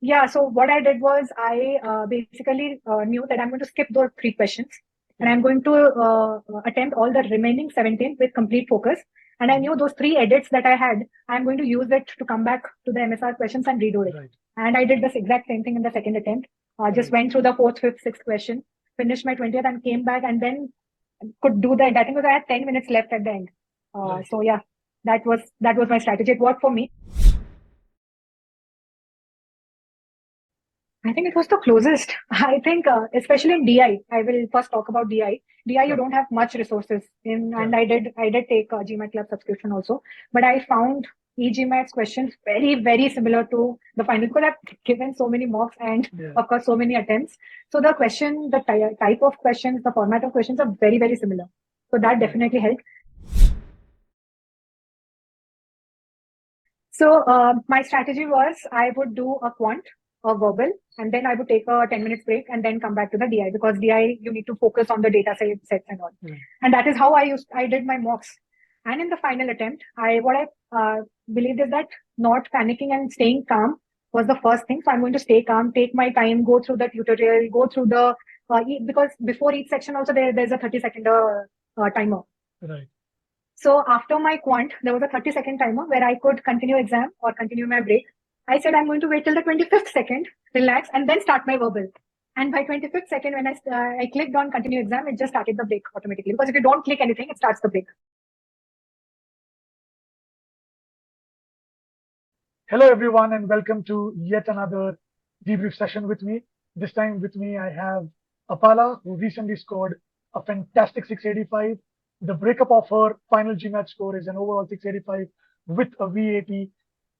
Yeah, so what I did was I basically knew that I'm going to skip those three questions and I'm going to attempt all the remaining 17 with complete focus. And I knew those three edits that I had, I'm going to use it to come back to the MSR questions and redo it. Right. And I did this exact same thing in the second attempt. Just Right. went through the fourth, fifth, sixth question, finished my 20th and came back and then could do the end. I think because I had 10 minutes left at the end. Right. So yeah, that was my strategy. It worked for me. I think it was the closest. I think, especially in DI, I will first talk about DI. DI, you Sure. don't have much resources in, Yeah. and I did take a GMAT Club subscription also, but I found e-GMAT's questions very, very similar to the final because I've given so many mocks and Yeah. of course so many attempts. So the question, the type of questions, the format of questions are very, very similar. So that Right. definitely helped. So my strategy was I would do a quant, a verbal, and then I would take a 10 minutes break and then come back to the DI because DI you need to focus on the data sets and all. Right. And that is how I did my mocks. And in the final attempt, what I believed is that not panicking and staying calm was the first thing. So I'm going to stay calm, take my time, go through the tutorial, go through the because before each section also there's a 30-second timer. Right. So after my quant, there was a 30-second timer where I could continue exam or continue my break. I said I'm going to wait till the 25th second, relax, and then start my verbal. And by 25th second, when I clicked on continue exam, it just started the break automatically. Because if you don't click anything, it starts the break. Hello, everyone, and welcome to yet another debrief session with me. This time with me, I have Apala, who recently scored a fantastic 685. The breakup of her final GMAT score is an overall 685 with a V80,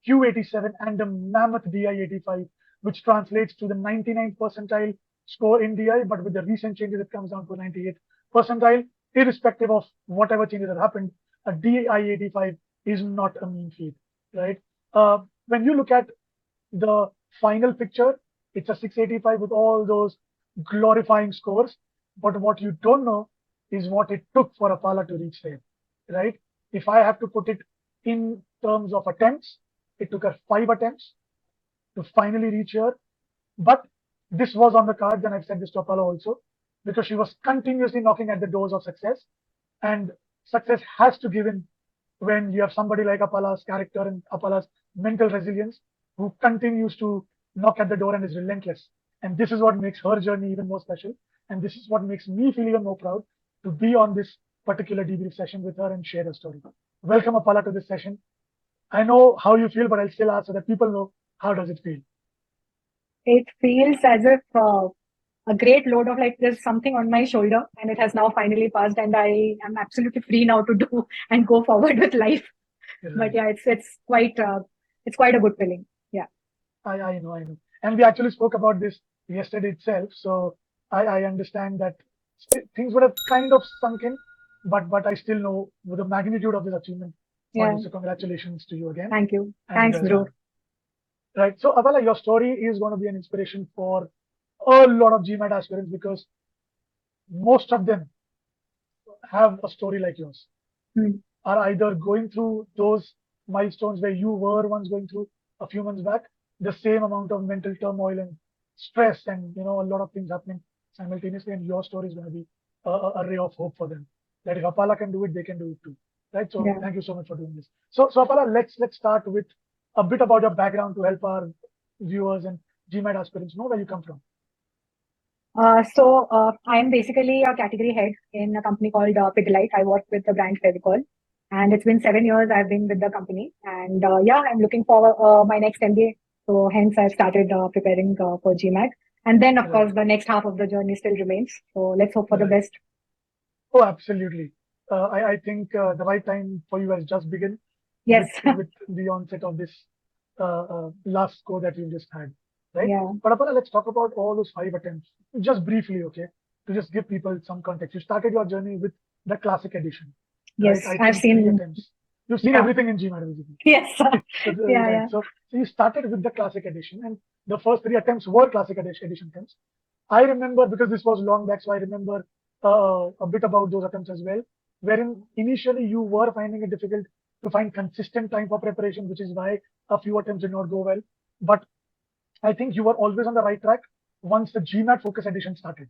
Q87, and a mammoth DI85, which translates to the 99th percentile score in DI, but with the recent changes, it comes down to 98th percentile. Irrespective of whatever changes have happened, a DI85 is not a mean feat, right? When you look at the final picture, it's a 685 with all those glorifying scores. But what you don't know is what it took for Apala to reach there, right? If I have to put it in terms of attempts, it took her 5 attempts to finally reach here. But this was on the cards, and I've said this to Apala also, because she was continuously knocking at the doors of success. And success has to give in when you have somebody like Apala's character and Apala's mental resilience who continues to knock at the door and is relentless. And this is what makes her journey even more special. And this is what makes me feel even more proud to be on this particular debrief session with her and share her story. Welcome, Apala, to this session. I know how you feel, but I'll still ask so that people know how does it feel. It feels as if a great load of like there's something on my shoulder and it has now finally passed and I am absolutely free now to do and go forward with life. Right. But yeah, it's quite a good feeling. Yeah. I know. And we actually spoke about this yesterday itself. So I understand that things would have kind of sunk in, but I still know the magnitude of this achievement for Yeah. you. So congratulations to you again. Thank you. And Thanks, Dhruv. right. So Avala, your story is going to be an inspiration for a lot of GMAT aspirants because most of them have a story like yours. Are either going through those milestones where you were once going through a few months back, the same amount of mental turmoil and stress and a lot of things happening simultaneously, and your story is going to be a ray of hope for them. That if Apala can do it, they can do it too. Right? So Yeah. thank you so much for doing this. So Apala, let's start with a bit about your background to help our viewers and GMAT aspirants know where you come from. I am basically a category head in a company called Pidilite. I work with the brand Fevicol, and it's been 7 years I've been with the company. And yeah, I'm looking for my next MBA. So hence I started preparing for GMAT. And then of course the next half of the journey still remains. So let's hope for the best. Oh, absolutely. I think the right time for you has just begun. Yes. With the onset of this last score that you just had, right? Yeah. But Aparna, let's talk about all those 5 attempts, just briefly, okay? To just give people some context. You started your journey with the classic edition. Yes, right? I've seen 3 attempts. You've seen everything in GMAT, basically. Yes. Right. So you started with the classic edition, and the first 3 attempts were classic edition attempts. I remember because this was long back, so I remember a bit about those attempts as well, wherein initially you were finding it difficult to find consistent time for preparation, which is why a few attempts did not go well. But I think you were always on the right track once the GMAT focus edition started.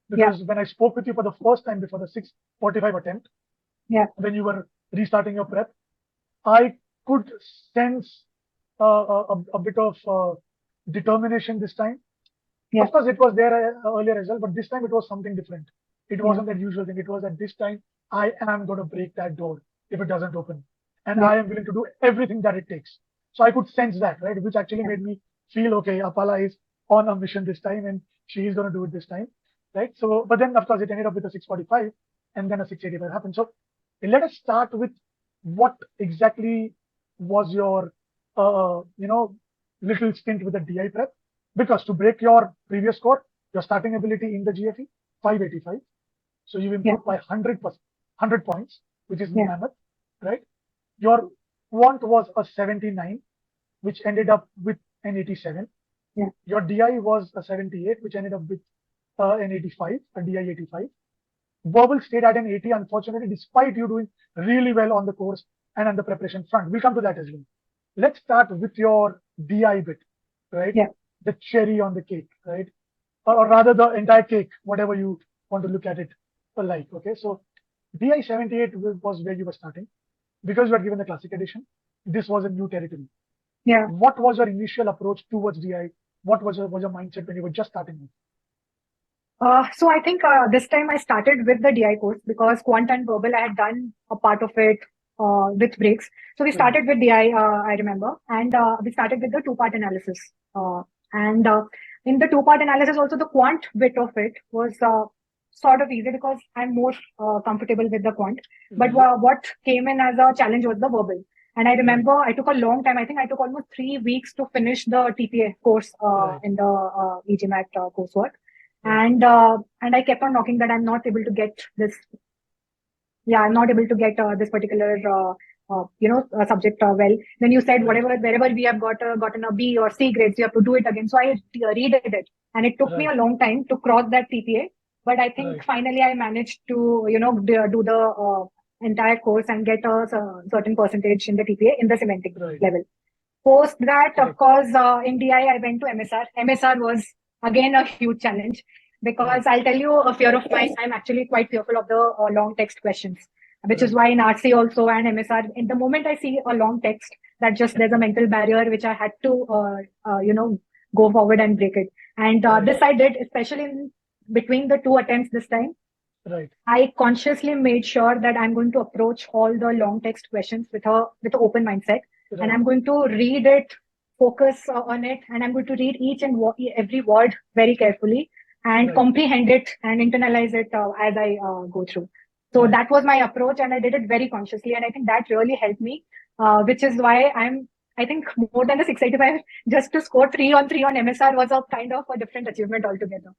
Because when I spoke with you for the first time before the 6:45 attempt, when you were restarting your prep, I could sense a bit of determination this time. Of course, it was there earlier as well, but this time it was something different. It wasn't that usual thing. It was that this time I am going to break that door if it doesn't open. And I am willing to do everything that it takes. So I could sense that, right? Which actually made me feel, okay, Apala is on a mission this time and she is going to do it this time, right? So, but then of course it ended up with a 6:45 and then a 6:85 happened. So let us start with what exactly was your, little stint with the DI prep. Because to break your previous score, your starting ability in the GFE, 585. So you improved by 100%, 100 points, which is mammoth, right? Your quant was a 79, which ended up with an 87. Your DI was a 78, which ended up with an 85, a DI 85. Verbal stayed at an 80, unfortunately, despite you doing really well on the course and on the preparation front. We'll come to that as well. Let's start with your DI bit, right? The cherry on the cake, right? Or rather the entire cake, whatever you want to look at it like, okay? So DI 78 was where you were starting. Because you had given the classic edition, this was a new territory. What was your initial approach towards DI? What was your mindset when you were just starting with? So I think this time I started with the DI course because Quant and Verbal, I had done a part of it with breaks. So we started with DI, I remember, and we started with the two-part analysis. And in the two-part analysis, also the Quant bit of it was sort of easy because I'm more comfortable with the Quant. But what came in as a challenge was the Verbal. And I remember I took a long time. I think I took almost 3 weeks to finish the TPA course in the e-GMAT coursework. And I kept on knocking that I'm not able to get this. I'm not able to get this particular subject well. Then you said wherever we have gotten a B or C grades, you have to do it again. So I redid it, and it took me a long time to cross that TPA. But I think finally I managed to do the entire course and get a certain percentage in the TPA in the semantic level. Post that, of course, in DI I went to MSR. MSR was again a huge challenge. Because I'll tell you a fear of mine, I'm actually quite fearful of the long text questions, which is why in RC also and MSR, in the moment I see a long text, that just there's a mental barrier which I had to, go forward and break it. And this I did, especially in between the two attempts this time. I consciously made sure that I'm going to approach all the long text questions with an open mindset, and I'm going to read it, focus on it, and I'm going to read each and every word very carefully. And comprehend it and internalize it as I go through. So that was my approach, and I did it very consciously. And I think that really helped me, which is why I think more than the 685, just to score 3 on 3 on MSR was a kind of a different achievement altogether.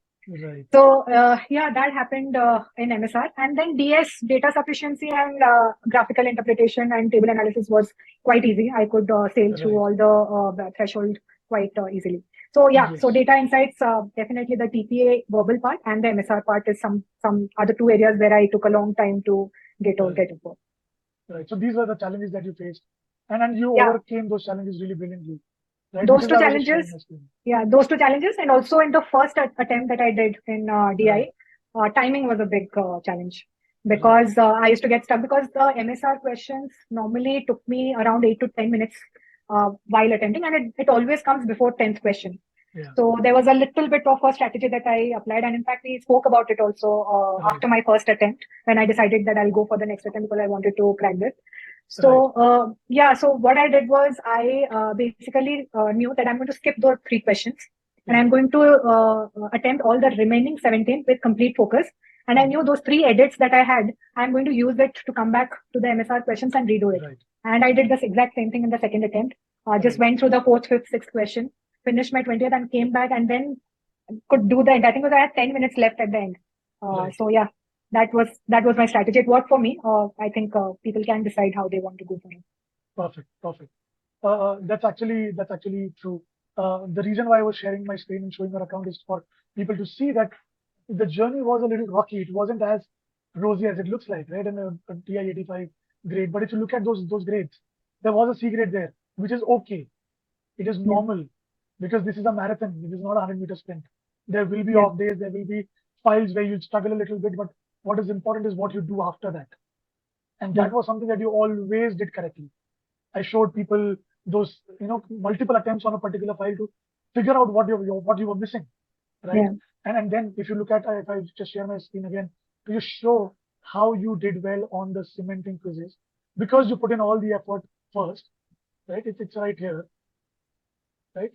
So that happened in MSR. And then DS, data sufficiency and graphical interpretation and table analysis was quite easy. I could sail through all the threshold quite easily. So so data insights, definitely the TPA verbal part, and the MSR part is some other two areas where I took a long time to get over. Right. So these were the challenges that you faced, and you overcame those challenges really brilliantly. Right? Those two challenges, those two challenges, and also in the first attempt that I did in DI, timing was a big challenge because I used to get stuck because the MSR questions normally took me around 8 to 10 minutes while attempting, and it always comes before 10th question. So there was a little bit of a strategy that I applied, and in fact we spoke about it also after my first attempt when I decided that I'll go for the next attempt because I wanted to crack this. So so what I did was I basically knew that I'm going to skip those 3 questions and I'm going to attempt all the remaining 17 with complete focus. And I knew those 3 edits that I had, I'm going to use it to come back to the MSR questions and redo it. And I did this exact same thing in the second attempt. Just went through the 4th, 5th, 6th question, finished my 20th and came back and then could do the end. I think I had 10 minutes left at the end. So that was my strategy. It worked for me. I think people can decide how they want to go for it. Perfect. That's actually true. The reason why I was sharing my screen and showing your account is for people to see that the journey was a little rocky. It wasn't as rosy as it looks like, right? And a TI 85 grade. But if you look at those grades, there was a C grade there, which is okay. It is normal. because this is a marathon. This is not a 100-meter sprint. There will be Yeah. off days. There will be files where you struggle a little bit, but what is important is what you do after that. And that was something that you always did correctly. I showed people those, multiple attempts on a particular file to figure out what you were missing, right? Yeah. And then if you look at, if I just share my screen again, to just show how you did well on the cementing quizzes, because you put in all the effort first, right? It's right here, right?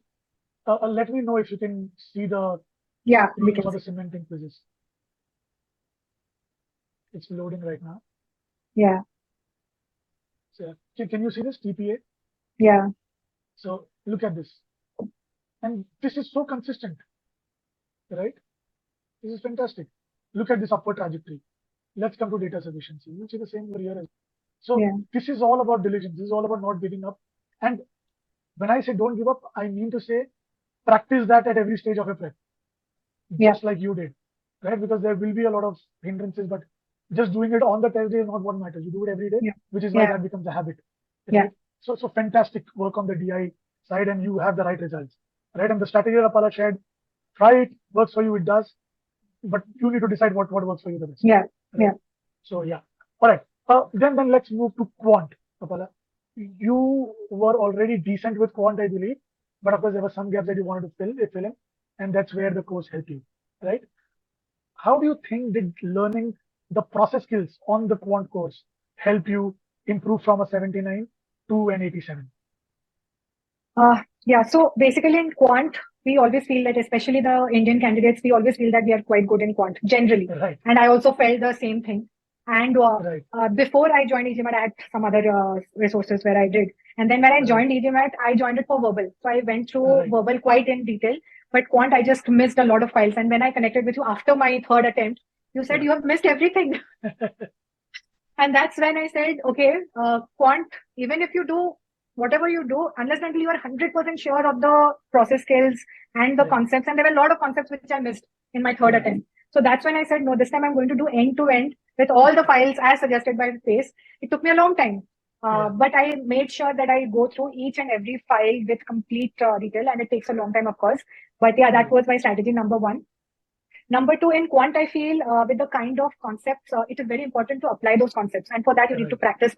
Let me know if you can see the Yeah, we screen can for the see. cementing quizzes. It's loading right now. Yeah. So can you see this TPA? Yeah. So look at this. And this is so consistent, right? This is fantastic. Look at this upward trajectory. Let's come to data sufficiency. You see the same over here as well. So Yeah. this is all about diligence. This is all about not giving up. And when I say don't give up, I mean to say practice that at every stage of your prep, Yeah. just like you did, right? Because there will be a lot of hindrances, but just doing it on the test day is not what matters. You do it every day, Yeah. which is why Yeah. that becomes a habit, Yeah. right? So fantastic work on the DI side, and you have the right results, right? And the strategy that Apala shared, try it, works for you, it does, but you need to decide what works for you the best. Yeah. Right? Yeah. So yeah, all right. Then let's move to Quant, Apala. You were already decent with Quant, I believe, but of course there were some gaps that you wanted to fill in, and that's where the course helped you, right? How do you think did learning the process skills on the Quant course help you improve from a 79 to an 87? Yeah. So basically in quant, we always feel that, especially the Indian candidates, we always feel that we are quite good in quant generally. Right. And I also felt the same thing. And Right. before I joined e-GMAT, I had some other resources where I did. And then when I joined e-GMAT, I joined it for verbal. So I went through verbal quite in detail. But quant, I just missed a lot of files. And when I connected with you after my third attempt, you said you have missed everything. And that's when I said, okay, quant, even if you do whatever you do, unless until you are 100% sure of the process skills and the concepts, and there were a lot of concepts which I missed in my third attempt. So that's when I said, no, this time I'm going to do end to end with all the files as suggested by Pace. It took me a long time. But I made sure that I go through each and every file with complete detail, and it takes a long time, of course. But yeah, that was my strategy number one. Number two, in quant, I feel with the kind of concepts, it is very important to apply those concepts. And for that, you need to practice.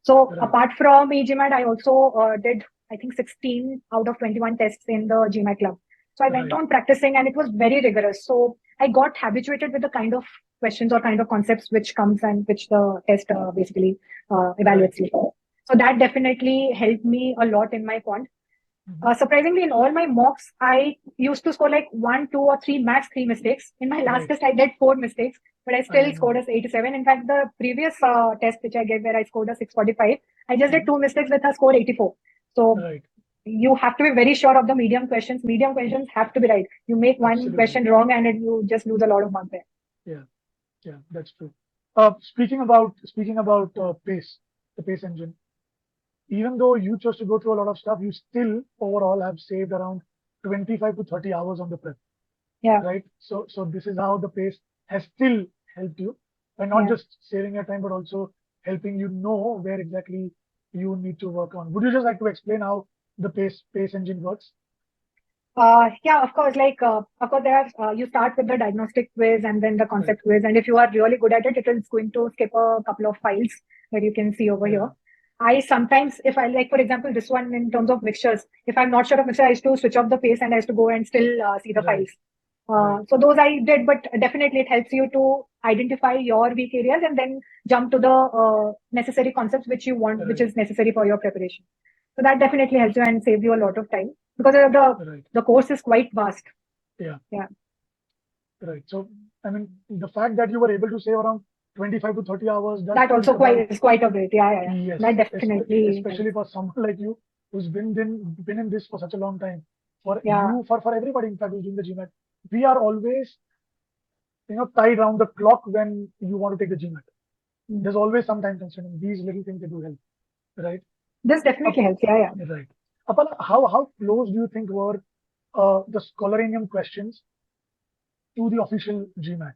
So apart from e-GMAT, I also did, I think, 16 out of 21 tests in the GMAT club. So I went on practicing, and it was very rigorous. So I got habituated with the kind of questions or kind of concepts which comes and which the test basically evaluates you for. So that definitely helped me a lot in my quant. Surprisingly, in all my mocks, I used to score like 1, 2, or 3, max 3 mistakes. In my last test, I did 4 mistakes, but I still scored as 87. In fact, the previous test which I gave where I scored a 645, I just did 2 mistakes with a score 84. So you have to be very sure of the medium questions. Medium questions have to be right. You make one question wrong and you just lose a lot of marks there. Yeah, that's true. Speaking about Pace, the Pace engine, even though you chose to go through a lot of stuff, you still overall have saved around 25 to 30 hours on the prep. Yeah. Right. So this is how the Pace has still helped you, and not just saving your time, but also helping you know where exactly you need to work on. Would you just like to explain how the Pace engine works? Yeah, of course. Of course, there are, you start with the diagnostic quiz and then the concept quiz. And if you are really good at it, it is going to skip a couple of files that you can see over here. I sometimes, if I like, for example, this one in terms of mixtures, if I'm not sure of mixture, I used to switch off the Pace and I used to go and still see the files. So those I did, but definitely it helps you to identify your weak areas and then jump to the necessary concepts which you want, which is necessary for your preparation. So that definitely helps you and saves you a lot of time because the course is quite vast. Yeah. Right. So, I mean, the fact that you were able to save around 25 to 30 hours. That also is quite a bit. Yeah. Yes. That definitely. Especially for someone like you who's been in this for such a long time. For you, for everybody, in fact, who's doing the GMAT, we are always, tied around the clock when you want to take the GMAT. There's always some time constraint, and these little things they do help, right? This definitely helps. Yeah. Right. Apala, how close do you think were the Scholarinium questions to the official GMAT?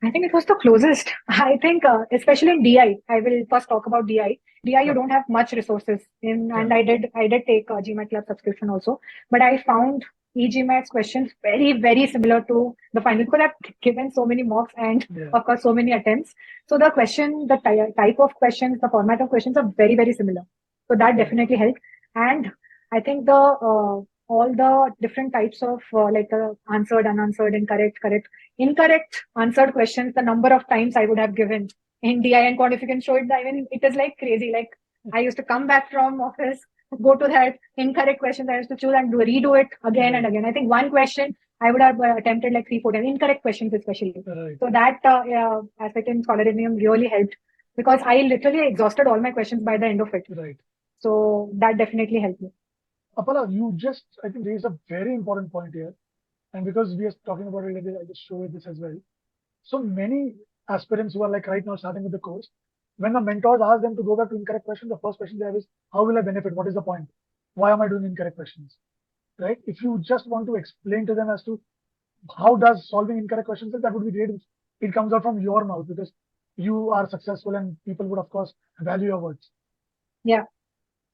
I think it was the closest. I think, especially in DI, I will first talk about DI. DI, you Sure. don't have much resources in, and Yeah. I did take a GMAT Club subscription also, but I found e-GMAT's questions very, very similar to the final because I've given so many mocks and Yeah. of course so many attempts. So the question, the type of questions, the format of questions are very, very similar. So that Yeah. definitely helped. And I think the, all the different types of like answered, unanswered, incorrect, correct, incorrect answered questions, the number of times I would have given in DI and Quant, if you can show it, I mean, it is like crazy. Like I used to come back from office, go to that incorrect questions I used to choose and redo it again and Right. again. I think one question I would have attempted like 3, 4 times, incorrect questions especially. Right. So that aspect in scholarism really helped because I literally exhausted all my questions by the end of it. Right. So that definitely helped me. Apala, you just, I think, raised a very important point here. And because we are talking about it, I just show it this as well. So many aspirants who are like right now starting with the course, when the mentors ask them to go back to incorrect questions, the first question they have is, how will I benefit? What is the point? Why am I doing incorrect questions? Right? If you just want to explain to them as to how does solving incorrect questions, that would be great if it comes out from your mouth because you are successful and people would of course value your words. Yeah.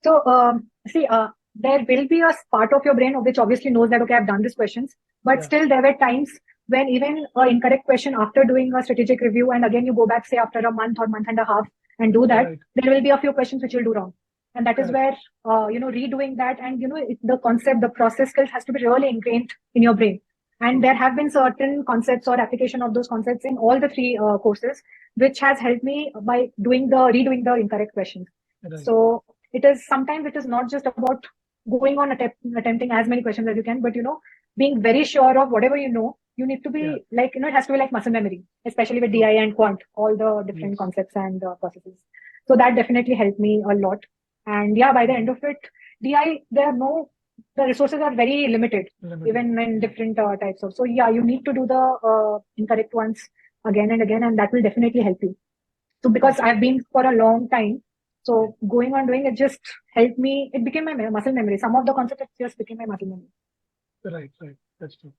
So, see, there will be a part of your brain which obviously knows that, okay, I've done these questions, but Yeah. still there were times when even an incorrect question after doing a strategic review, and again you go back, say, after a month or month and a half and do that, Right. there will be a few questions which you'll do wrong. And that is Correct. where, redoing that and, the concept, the process skills has to be really ingrained in your brain. And there have been certain concepts or application of those concepts in all the three courses, which has helped me by redoing the incorrect questions. Right. So it is sometimes it is not just about going on attempting as many questions as you can, but being very sure of whatever you know. You need to be like it has to be like muscle memory, especially with DI and Quant, all the different concepts and processes. So that definitely helped me a lot. And yeah, by the end of it, DI the resources are very limited, even in different types of. So yeah, you need to do the incorrect ones again and again, and that will definitely help you. So because I've been for a long time, so going on doing it just helped me. It became my muscle memory. Some of the concepts just became my muscle memory. Right. That's true.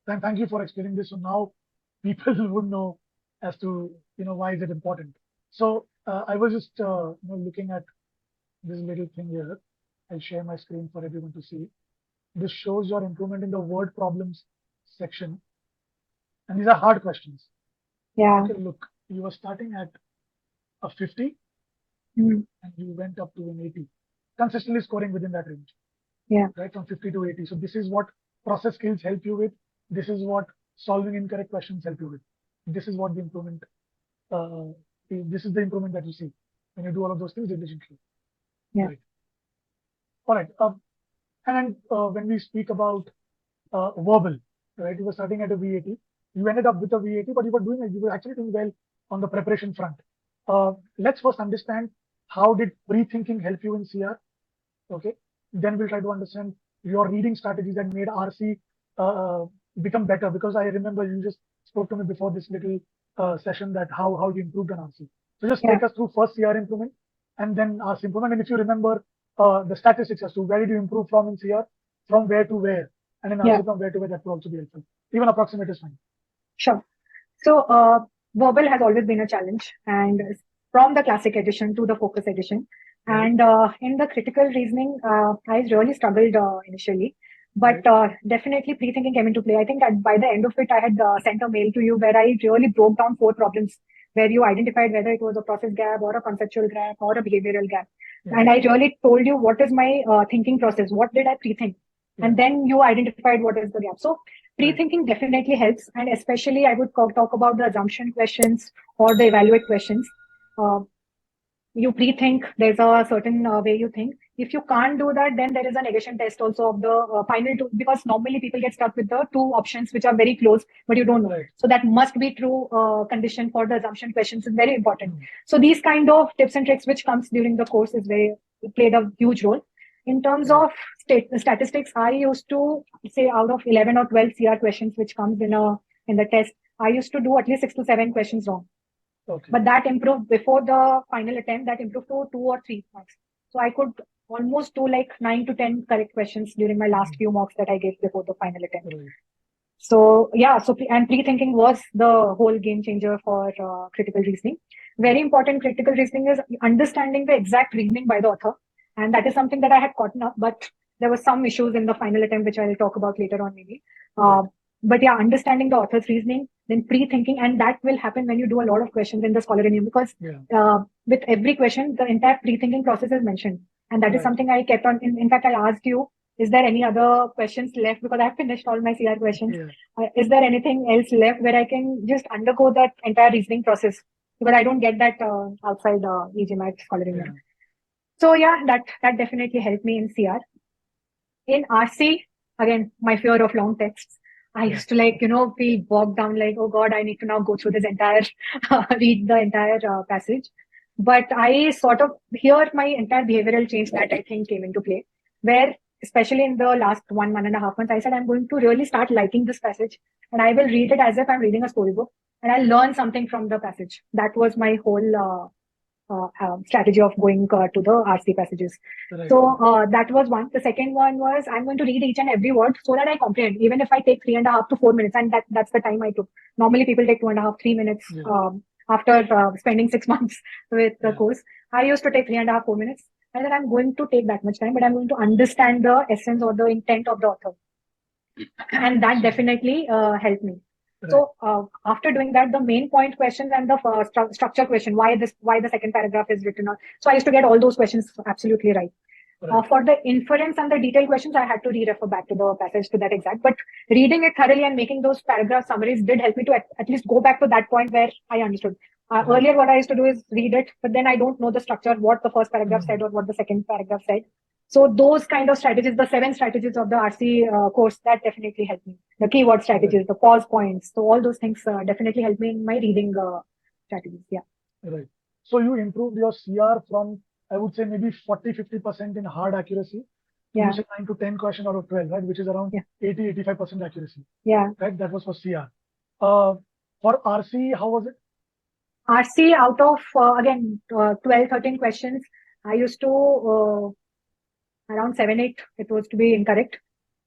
Thank you for explaining this. So now people would know as to why is it important. So I was just looking at this little thing here. I'll share my screen for everyone to see. This shows your improvement in the word problems section, and these are hard questions. Yeah. Okay, look, you were starting at a 50, and you went up to an 80, consistently scoring within that range. Yeah. Right, from 50 to 80. So this is what process skills help you with. This is what solving incorrect questions help you with. This is what the improvement. This is the improvement that you see when you do all of those things diligently. Yeah. Right. All right. And when we speak about verbal, right, you were starting at a V80. You ended up with a V80, but you were actually doing well on the preparation front. Let's first understand how did pre-thinking help you in CR. Okay. Then we'll try to understand your reading strategies that made RC become better, because I remember you just spoke to me before this little session that how you improved on RC. So just take us through first CR improvement and then RC improvement. And if you remember the statistics as to where did you improve from in CR, from where to where, and in RC from where to where, that will also be helpful. Even approximate is fine. Sure. So verbal has always been a challenge, and from the classic edition to the focus edition. And in the critical reasoning, I really struggled initially, but definitely pre-thinking came into play. I think by the end of it, I had sent a mail to you where I really broke down 4 problems where you identified whether it was a process gap or a conceptual gap or a behavioral gap. And I really told you what is my thinking process, what did I pre-think? And then you identified what is the gap. So pre-thinking definitely helps. And especially I would talk about the assumption questions or the evaluate questions. You pre-think, there's a certain way you think. If you can't do that, then there is a negation test also of the final two, because normally people get stuck with the 2 options which are very close, but you don't know. So that must be true condition for the assumption questions is very important. So these kind of tips and tricks which comes during the course is played a huge role. In terms of statistics, I used to say out of 11 or 12 CR questions which comes in the test, I used to do at least 6 to 7 questions wrong. But that improved before the final attempt, that improved to 2 or 3 marks. So I could almost do like 9 to 10 correct questions during my last few mocks that I gave before the final attempt. So yeah, and pre-thinking was the whole game changer for critical reasoning. Very important critical reasoning is understanding the exact reasoning by the author. And that is something that I had gotten up, but there were some issues in the final attempt, which I'll talk about later on maybe. But yeah, understanding the author's reasoning, then pre-thinking, and that will happen when you do a lot of questions in the scholarinium, because with every question, the entire pre-thinking process is mentioned. And that is something I kept on, in fact, I asked you, is there any other questions left? Because I have finished all my CR questions. Is there anything else left where I can just undergo that entire reasoning process? Because I don't get that outside e-GMAT scholarinium. So yeah, that definitely helped me in CR. In RC, again, my fear of long texts. I used to feel bogged down, like, oh God, I need to now go through this entire, read the entire passage. But I sort of, here my entire behavioral change that I think came into play, where especially in the last 1.5 months, I said, I'm going to really start liking this passage, and I will read it as if I'm reading a storybook, and I'll learn something from the passage. That was my whole strategy of going to the RC passages. So that was one. The second one was, I'm going to read each and every word so that I comprehend, even if I take 3.5 to 4 minutes, and that's the time I took. Normally people take 2.5, 3 minutes after spending 6 months with the course. I used to take 3.5, 4 minutes. I said, I'm going to take that much time, but I'm going to understand the essence or the intent of the author. And that definitely helped me. So after doing that, the main point questions and the structure question, why the second paragraph is written on. So I used to get all those questions absolutely right. For the inference and the detailed questions, I had to re-refer back to the passage to that exact. But reading it thoroughly and making those paragraph summaries did help me to at least go back to that point where I understood. Earlier, what I used to do is read it, but then I don't know the structure, what the first paragraph said or what the second paragraph said. So those kind of strategies, the 7 strategies of the RC course, that definitely helped me. The keyword strategies, the pause points. So all those things definitely helped me in my reading strategies. Yeah. Right. So you improved your CR from, I would say, maybe 40-50% in hard accuracy. You said 9 to 10 question out of 12, right? Which is around 80-85% accuracy. Yeah. Right. That was for CR. For RC, how was it? RC, out of again 12-13 questions, I used to around 7-8. It was to be incorrect,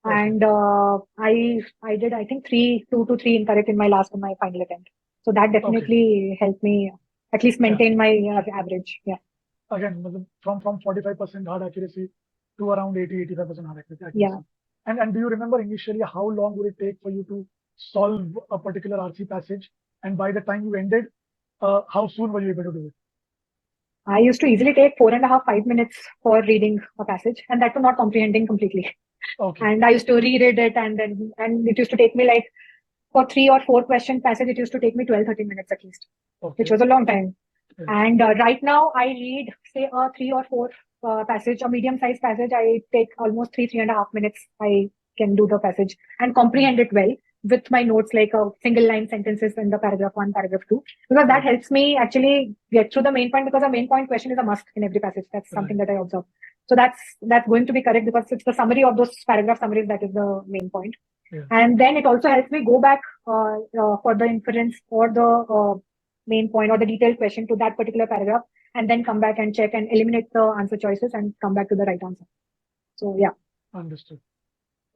and I did, I think 2 to 3 incorrect in my final attempt. So that definitely helped me at least maintain my average. Yeah. Again, from 45% hard accuracy to around 80-85% hard accuracy. Yeah. And do you remember initially how long would it take for you to solve a particular RC passage? And by the time you ended, how soon were you able to do it? I used to easily take 4.5, 5 minutes for reading a passage, and that was not comprehending completely. And I used to reread it, and it used to take me like, for 3 or 4 question passage, it used to take me 12-13 minutes at least, which was a long time. And right now I read, say, a 3 or 4 passage, a medium-sized passage. I take almost 3.5 minutes. I can do the passage and comprehend it well with my notes, like a single line sentences in the paragraph 1, paragraph 2, because that helps me actually get through the main point, because a main point question is a must in every passage. That's something that I observe. So that's going to be correct, because it's the summary of those paragraph summaries that is the main point. And then it also helps me go back for the inference or the main point or the detailed question to that particular paragraph, and then come back and check and eliminate the answer choices and come back to the right answer. So yeah. Understood.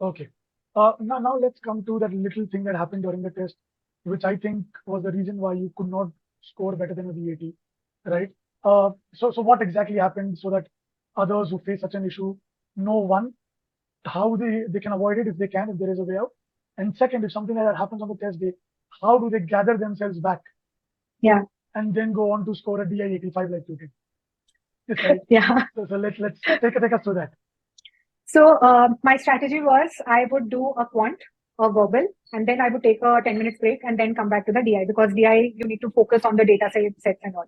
Okay. Now let's come to that little thing that happened during the test, which I think was the reason why you could not score better than a VAT, right? So what exactly happened so that others who face such an issue know, one, how they can avoid it if they can, if there is a way out, and second, if something like that happens on the test day, how do they gather themselves back? Yeah. And then go on to score a DI 85 like you did. Right? Yeah. So let's take us through that. So my strategy was, I would do a quant, a verbal, and then I would take a 10 minutes break and then come back to the DI, because DI, you need to focus on the data sets and all.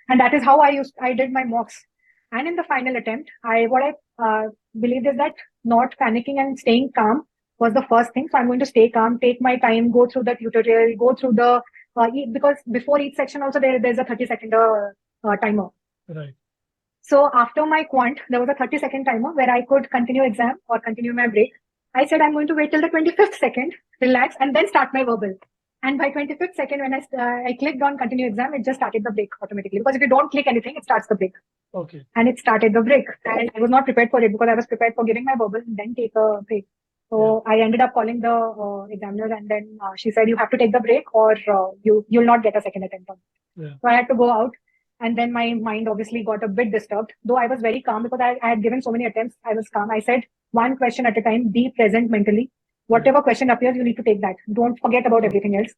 And that is how I did my mocks. And in the final attempt, what I believed is that not panicking and staying calm was the first thing. So I'm going to stay calm, take my time, go through the tutorial, go through the, because before each section also there's a 30-second timer. Right. So after my quant, there was a 30-second timer where I could continue exam or continue my break. I said, I'm going to wait till the 25th second, relax, and then start my verbal. And by 25th second, when I clicked on continue exam, it just started the break automatically. Because if you don't click anything, it starts the break. And it started the break. And I was not prepared for it, because I was prepared for giving my verbal and then take a break. So I ended up calling the examiner, and then she said, you have to take the break or you'll not get a second attempt on it. Yeah. So I had to go out. And then my mind obviously got a bit disturbed, though I was very calm because I had given so many attempts. I was calm. I said, one question at a time, be present mentally. Whatever question appears, you need to take that. Don't forget about everything else.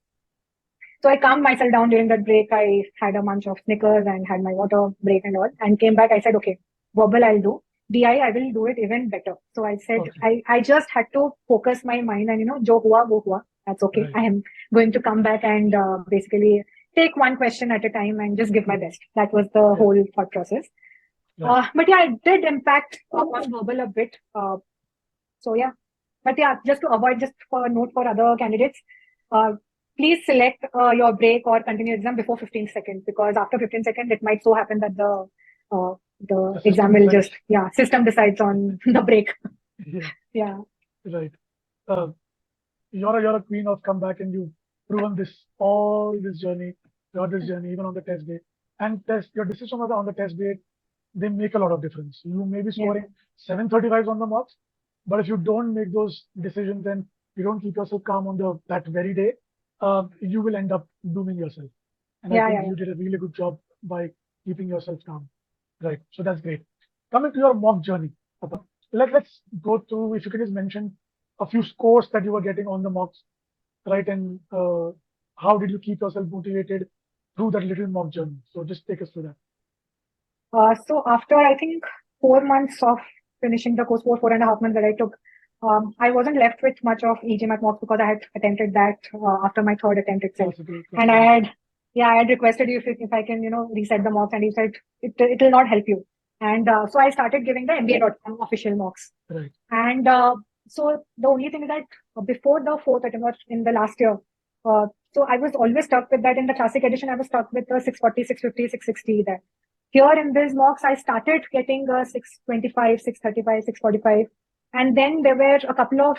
So I calmed myself down during that break. I had a bunch of Snickers and had my water break and all, and came back. I said, okay, verbal I'll do. DI, I will do it even better. So I said, I just had to focus my mind and, jo hua, wo hua. That's okay. Right. I am going to come back and basically take one question at a time and just give my best. That was the whole thought process. But yeah, it did impact on verbal a bit. So yeah, but yeah, just to avoid, just for a note for other candidates, please select your break or continue exam before 15 seconds, because after 15 seconds, it might so happen that the exam will decides. just, system decides on the break. Yeah. Right. You're a queen of comeback, and you've proven this journey, even on the test day. And your decision on the test day, they make a lot of difference. You may be scoring 735s on the marks, but if you don't make those decisions and you don't keep yourself calm on that very day, you will end up dooming yourself. And I think you did a really good job by keeping yourself calm. Right. So that's great. Coming to your mock journey, let's go through, if you could just mention a few scores that you were getting on the mocks, right? And how did you keep yourself motivated through that little mock journey? So just take us through that. So after, I think, 4 months of finishing the course, 4.5 months that I took, I wasn't left with much of e-GMAT mocks because I had attempted that after my third attempt itself. And I had requested you if I can, reset the mocks, and you said it will not help you. And so I started giving the MBA.com official mocks. Right. And so the only thing is that before the fourth attempt in the last year, so I was always stuck with that. In the classic edition, I was stuck with the 640, 650, 660 there. Here in these mocks, I started getting 625, 635, 645. And then there were a couple of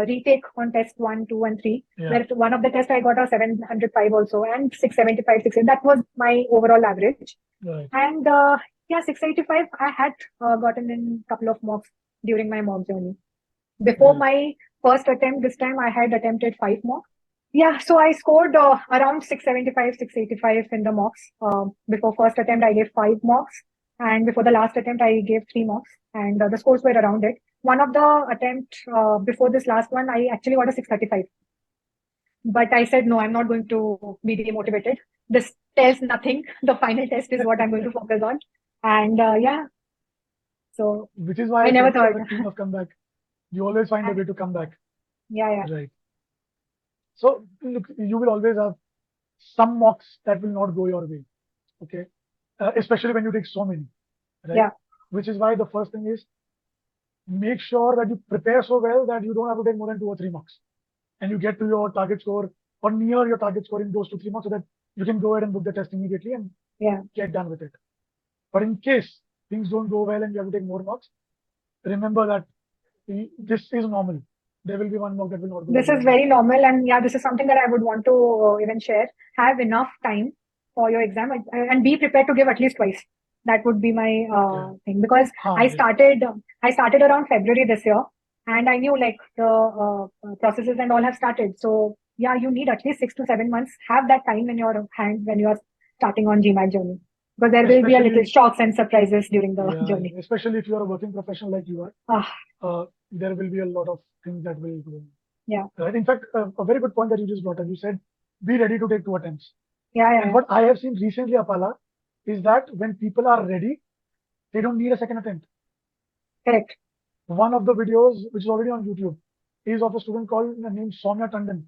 retake on test 1, 2, and 3. Where one of the tests I got a 705 also, and 675, 680. That was my overall average. Right. And 685, I had gotten in a couple of mocks during my mock journey. Before my first attempt, this time I had attempted 5 mocks. Yeah, so I scored around 675, 685 in the mocks. Before first attempt, I gave 5 mocks. And before the last attempt, I gave 3 mocks. And the scores were around it. One of the attempt before this last one, I actually got a 635. But I said, no, I'm not going to be demotivated. This tells nothing. The final test is what I'm going to focus on. And so which is why I never thought of comeback. You always find a way to come back. Yeah. Right. So look, you will always have some mocks that will not go your way. Okay. Especially when you take so many. Right? Yeah. Which is why the first thing is make sure that you prepare so well that you don't have to take more than 2 or 3 mocks. And you get to your target score or near your target score in those 2, 3 mocks, so that you can go ahead and book the test immediately and get done with it. But in case things don't go well and you have to take more mocks, remember that this is normal. There will be one mock that will not go. This is very normal, and this is something that I would want to even share. Have enough time for your exam and be prepared to give at least twice. That would be my thing, because I started around February this year, and I knew like the processes and all have started. So you need at least 6 to 7 months. Have that time in your hand when you are starting on GMAT journey, because there will be a little shocks and surprises during the journey. Especially if you are a working professional like you are, there will be a lot of things that will go. Yeah. Right. In fact, a very good point that you just brought up. You said, be ready to take 2 attempts. And what I have seen recently, Apala, is that when people are ready, they don't need a second attempt. Correct. One of the videos, which is already on YouTube, is of a student called named Soumya Tandon.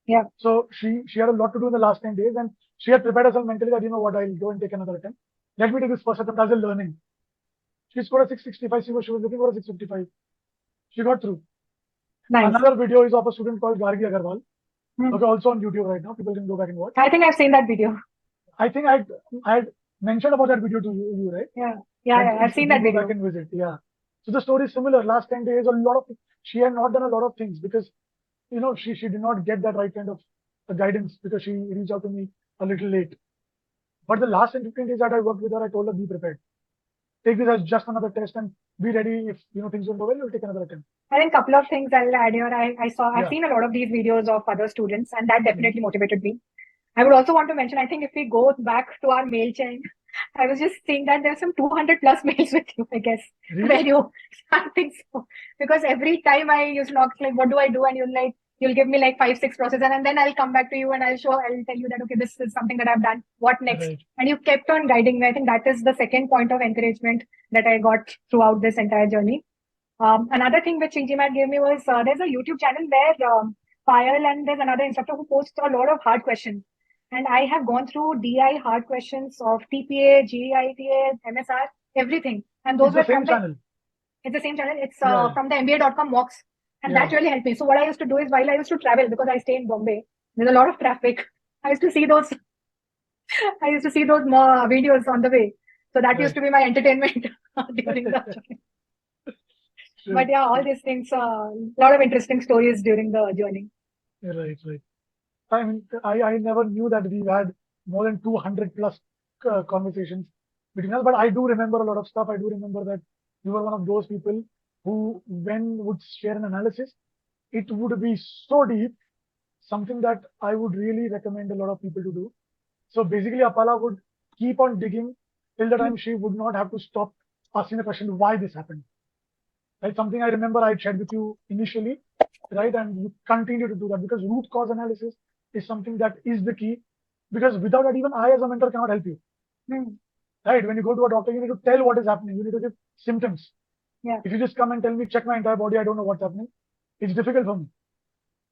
Yeah. So she had a lot to do in the last 10 days, and she had prepared herself mentally that, I'll go and take another attempt. Let me take this first attempt as a learning. She scored a 665. She was looking for a 655. She got through. Nice. Another video is of a student called Gargi Agarwal. Okay, also on YouTube right now. People can go back and watch. I think I've seen that video. I think I had mentioned about that video to you, right? Yeah, I've seen that video. Go back and visit. Yeah. So the story is similar. Last 10 days, she had not done a lot of things because, she did not get that right kind of guidance because she reached out to me a little late. But the last 10, 15 days that I worked with her, I told her, be prepared. take this as just another test and be ready. If things don't go well, you'll take another attempt. I think a couple of things I'll add here. I've Yeah. seen a lot of these videos of other students, and that definitely motivated me. I would also want to mention, I think if we go back to our mail chain, I was just seeing that there's some 200 plus mails with you, I guess. Really? Where you, I think so. Because every time I used to ask, like, what do I do? And you'll give me like 5-6 processes, and then I'll come back to you and I'll tell you that, okay, this is something that I've done. What next? Right. And you kept on guiding me. I think that is the second point of encouragement that I got throughout this entire journey. Another thing which e-GMAT gave me was there's a YouTube channel where Payal and there's another instructor who posts a lot of hard questions. And I have gone through DI hard questions of TPA, GITA, MSR, everything. And those It's were the same from channel. It's the same channel. It's Yeah. from the MBA.com mocks. And that really helped me. So what I used to do is while I used to travel, because I stay in Bombay, there's a lot of traffic. I used to see those more videos on the way. So that used to be my entertainment during the journey. But yeah, all these things, a lot of interesting stories during the journey. Right. I mean, I never knew that we had more than 200 plus conversations between us, but I do remember a lot of stuff. I do remember that you were one of those people who, when would share an analysis, it would be so deep, something that I would really recommend a lot of people to do. So basically, Apala would keep on digging till the time she would not have to stop asking the question, why this happened. Right? Something I remember I shared with you initially, right? And you continue to do that because root cause analysis is something that is the key, because without that, even I as a mentor cannot help you. Right? When you go to a doctor, you need to tell what is happening. You need to give symptoms. Yeah. If you just come and tell me, check my entire body, I don't know what's happening, it's difficult for me.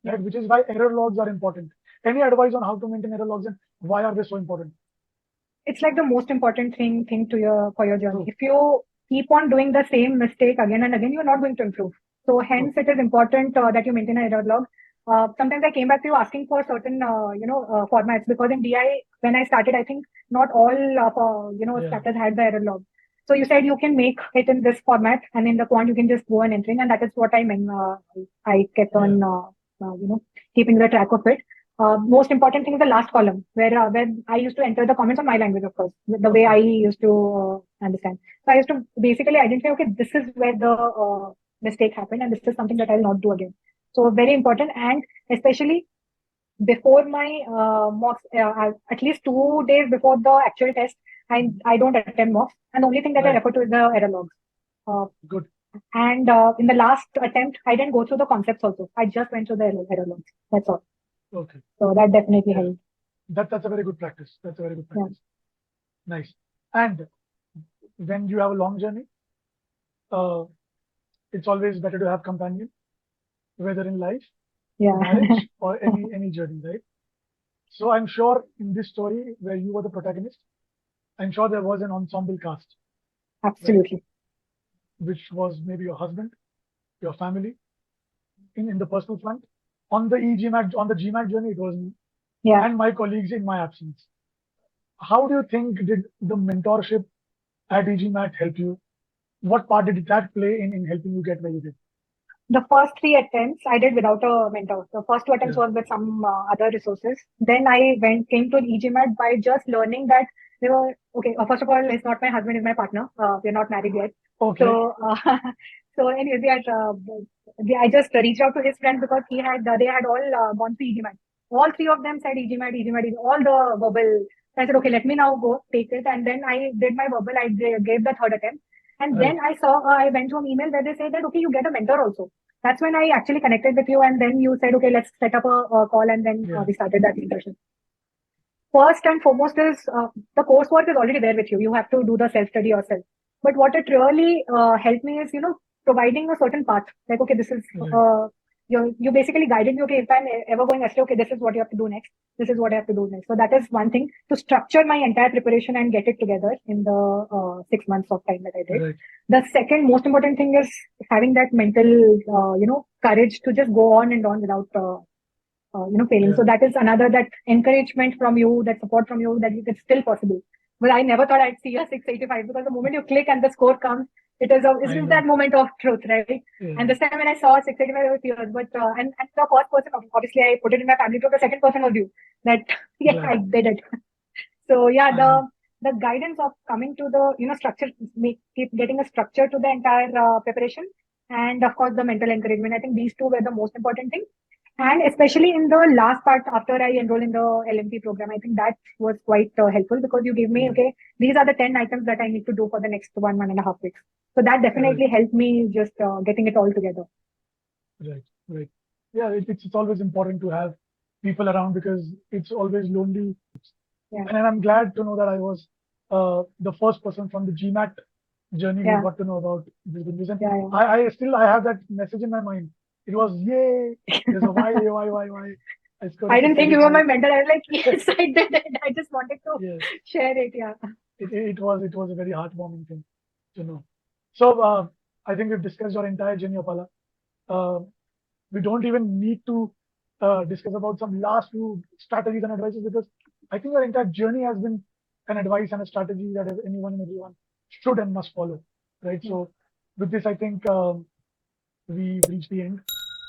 Right? Which is why error logs are important. Any advice on how to maintain error logs and why are they so important? It's like the most important thing for your journey. If you keep on doing the same mistake again and again, you're not going to improve. So hence it is important that you maintain an error log. Sometimes I came back to you asking for certain, formats, because in DI, when I started, I think not all chapters had the error log. So you said you can make it in this format, and in the Quant you can just go and entering, and that is what I meant. I kept on, keeping the track of it. Most important thing is the last column, where I used to enter the comments on my language, of course, the way I used to understand. So I used to basically identify, okay, this is where the mistake happened, and this is something that I'll not do again. So very important, and especially before my mocks, at least 2 days before the actual test, I don't attempt mocks, and the only thing that I refer to is the error logs. Good. And in the last attempt, I didn't go through the concepts also. I just went through the error logs. That's all. Okay. So that definitely helped. That's a very good practice. Nice. And when you have a long journey, it's always better to have companion, whether in life, marriage, or any journey, right? So I'm sure in this story where you were the protagonist, I'm sure there was an ensemble cast. Absolutely. Right? Which was maybe your husband, your family, in the personal front. On the GMAT journey, it was me and my colleagues in my absence. How do you think did the mentorship at e-GMAT help you? What part did that play in helping you get where you did? The first 3 attempts I did without a mentor. The first 2 attempts was with some other resources. Then I came to e-GMAT by just learning that they were, okay, first of all, it's not my husband, it's my partner. We're not married yet. Okay. So anyways, I just reached out to his friend because they had all gone to e-GMAT. All 3 of them said e-GMAT, all the verbal. So I said, okay, let me now go take it. And then I did my verbal. I gave the 3rd attempt. And then I went to an email where they said that, okay, you get a mentor also. That's when I actually connected with you. And then you said, okay, let's set up a call. And then we started that discussion. First and foremost is the coursework is already there with you. You have to do the self-study yourself. But what it really helped me is, providing a certain path. Like, okay, this is, you basically guided me, okay, if I'm ever going astray, okay, this is what you have to do next. This is what I have to do next. So that is one thing, to structure my entire preparation and get it together in the 6 months of time that I did. Right. The second most important thing is having that mental, courage to just go on and on without, failing. So that is another, that encouragement from you, that support from you, that it's still possible. But I never thought I'd see a 685, because the moment you click and the score comes, it is that moment of truth, right? Yeah. And this time when I saw 685, I was tears. But and the first person, obviously, I put it in my family. So the second person was you. That I did it. So the guidance of coming to the, structure, keep getting a structure to the entire preparation, and of course the mental encouragement. I think these two were the most important things. And especially in the last part, after I enrolled in the LMP program, I think that was quite helpful, because you give me, okay, these are the 10 items that I need to do for the next 1.5 weeks. So that definitely helped me just getting it all together. Right. Yeah, it's always important to have people around, because it's always lonely. Yeah. And I'm glad to know that I was the first person from the GMAT journey who got to know about this good news. And I have that message in my mind. It was, yay, there's a why. I didn't think you were my mentor. I was like, yes, I did it. I just wanted to share it. Yeah. It was a very heartwarming thing to know. So I think we've discussed your entire journey, Apala. We don't even need to discuss about some last few strategies and advices, because I think your entire journey has been an advice and a strategy that anyone and everyone should and must follow, right? So with this, I think we've reached the end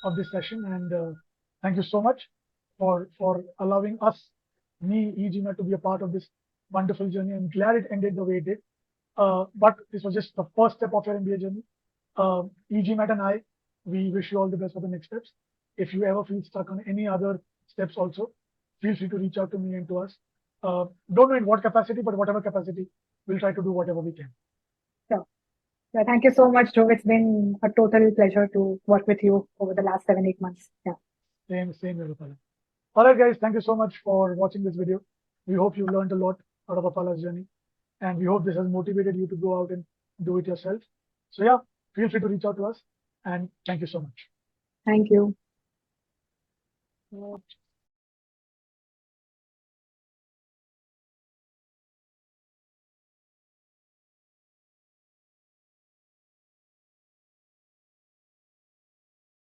of this session, and thank you so much for allowing us, me, e-GMAT, to be a part of this wonderful journey. I'm glad it ended the way it did. But this was just the first step of your MBA journey. e-GMAT and I, we wish you all the best for the next steps. If you ever feel stuck on any other steps also, feel free to reach out to me and to us. Don't know in what capacity, but whatever capacity, we'll try to do whatever we can. Sure. Yeah, thank you so much, Joe. It's been a total pleasure to work with you over the last 7-8 months. Yeah. Same here, Apala. All right, guys, thank you so much for watching this video. We hope you learned a lot out of Apala's journey, and we hope this has motivated you to go out and do it yourself. So yeah, feel free to reach out to us, and thank you so much. Thank you.